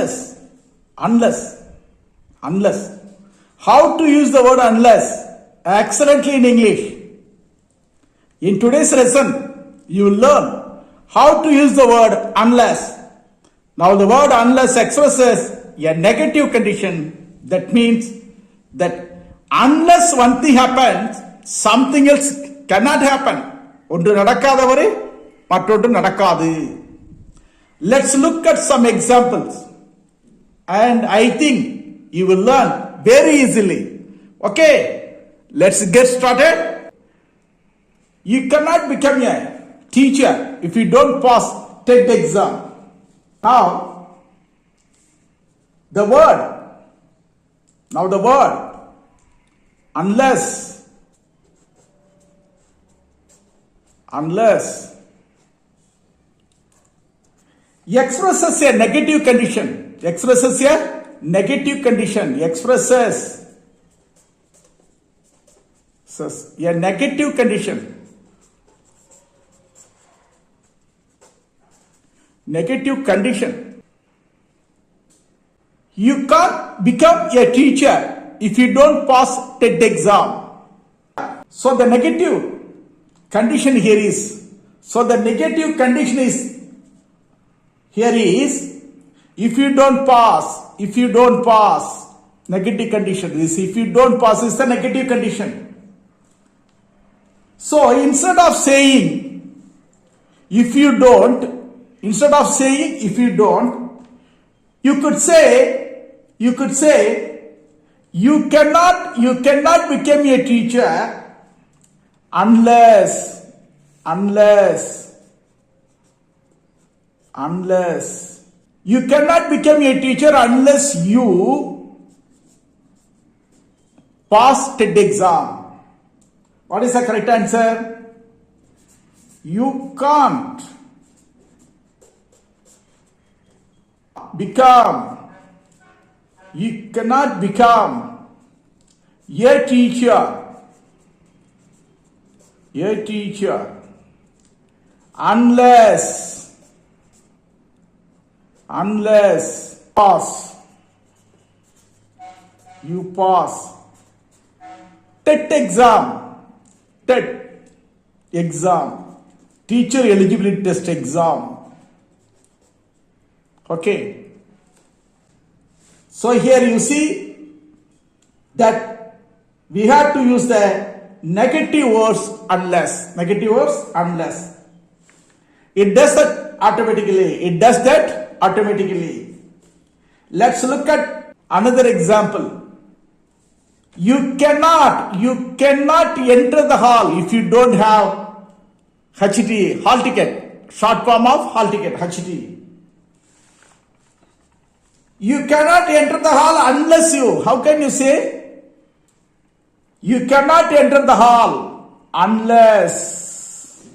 unless, unless, unless. How to use the word unless? Excellently in English. In today's lesson, you will learn how to use the word unless. Now the word unless expresses a negative condition. That means that unless one thing happens, something else cannot happen. ஒன்று நடக்காதவரை மற்றொன்று நடக்காது. Let's look at some examples. And I think you will learn very easily. Okay, let's get started. You cannot become a teacher if you don't pass TET exam. Now, the word unless expresses a negative condition. Expresses a negative condition. Expresses a negative condition. Negative condition. You can't become a teacher if you don't pass TET exam. So the negative condition here is, if you don't pass, negative condition is if you don't pass is the negative condition. So instead of saying if you don't, you could say you cannot become a teacher unless you cannot become a teacher unless you pass TET exam. What is the correct answer? You can't you cannot become a teacher unless you pass TET exam. Teacher eligibility test exam. Okay. So here you see that we have to use the negative words unless. It does that automatically. Let's look at another example. You cannot enter the hall if you don't have HT, hall ticket, short form of hall ticket, HT. You cannot enter the hall unless you, how can you say? You cannot enter the hall unless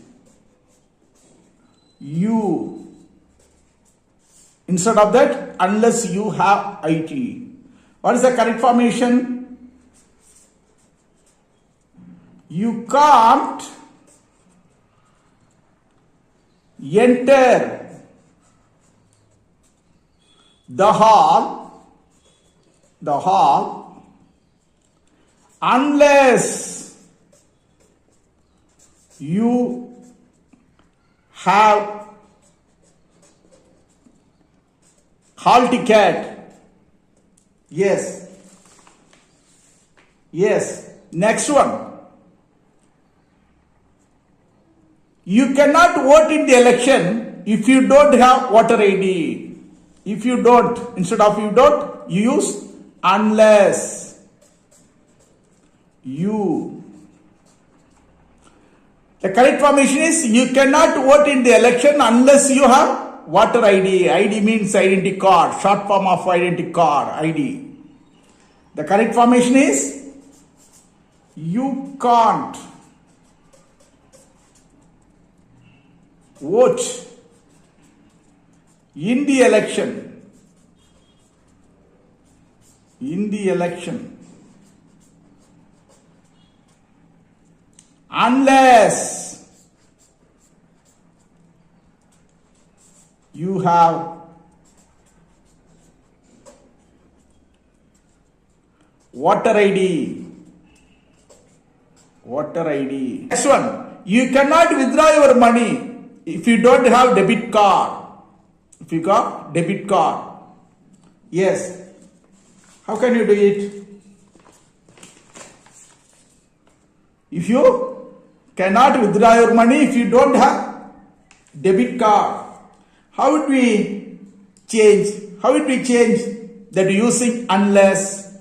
you, instead of that, unless you have IT. What is the correct formation? You can't enter the hall unless you have hall ticket. Yes. Next one. You cannot vote in the election if you don't have voter ID. If you don't, instead of you don't, you use unless you. The correct formation is you cannot vote in the election unless you have voter ID. ID means identity card, short form of identity card, ID. The correct formation is you can't vote in the election unless you have Voter ID. Voter ID. Next one. You cannot withdraw your money if you don't have debit card. If you got debit card. Yes. How can you do it? If you cannot withdraw your money if you don't have debit card, how would we change? How would we change that using unless?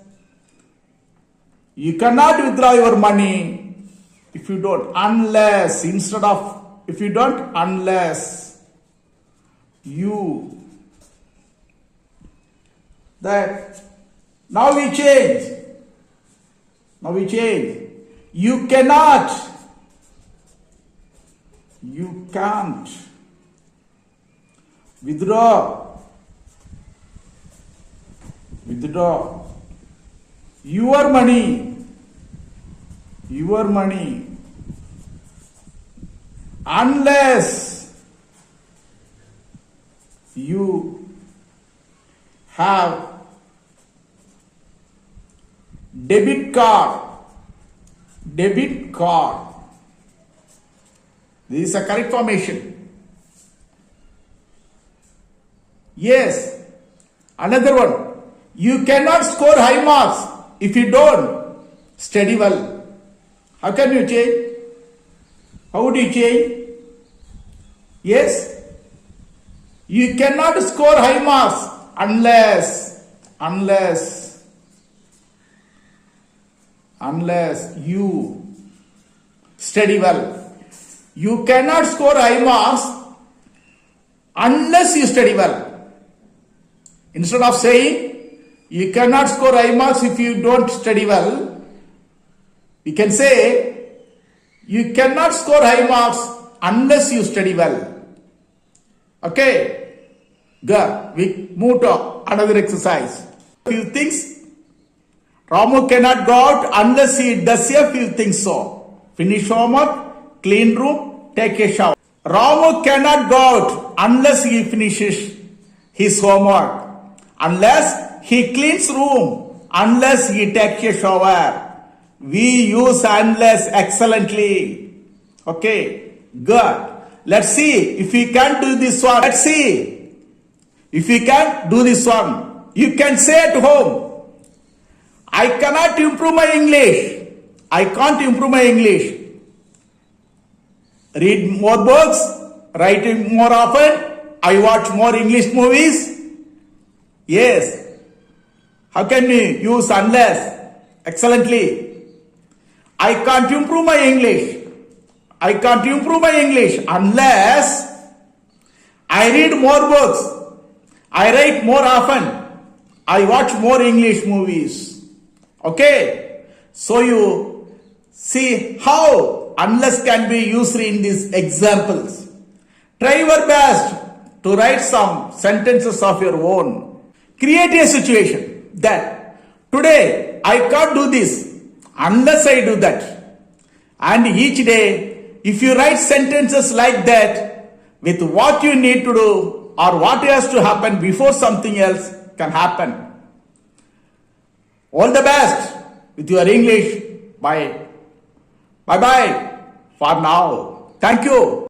You cannot withdraw your money if you don't. Unless, instead of if you don't, unless you. That. Now we change. Now we change. You cannot. You can't withdraw. Withdraw your money. Your money. Unless you have debit card. Debit card. This is a correct formation. Yes. Another one. You cannot score high marks if you don't study well. How can you change? How would you change? Yes. You cannot score high marks unless you study well. You cannot score high marks unless you study well. Instead of saying you cannot score high marks if you don't study well, we can say you cannot score high marks unless you study well. Okay? Good. We move to another exercise. Few things. Ramu cannot go out unless he does a few things so. Finish homework, clean room, take a shower. Ramu cannot go out unless he finishes his homework. Unless he cleans room. Unless he takes a shower. We use unless excellently. Okay, good. Let's see if we can do this one. Let's see if we can do this one. You can say at home, I cannot improve my English. I can't improve my English. Read more books, write more often. I watch more English movies. Yes. How can we use unless excellently? I can't improve my English. I can't improve my English unless I read more books. I write more often. I watch more English movies. Okay. So you see how unless can be used in these examples. Try your best to write some sentences of your own. Create a situation that today I can't do this unless I do that. And each day, if you write sentences like that with what you need to do or what has to happen before something else can happen. All the best with your English. Bye. Bye-bye for now. Thank you.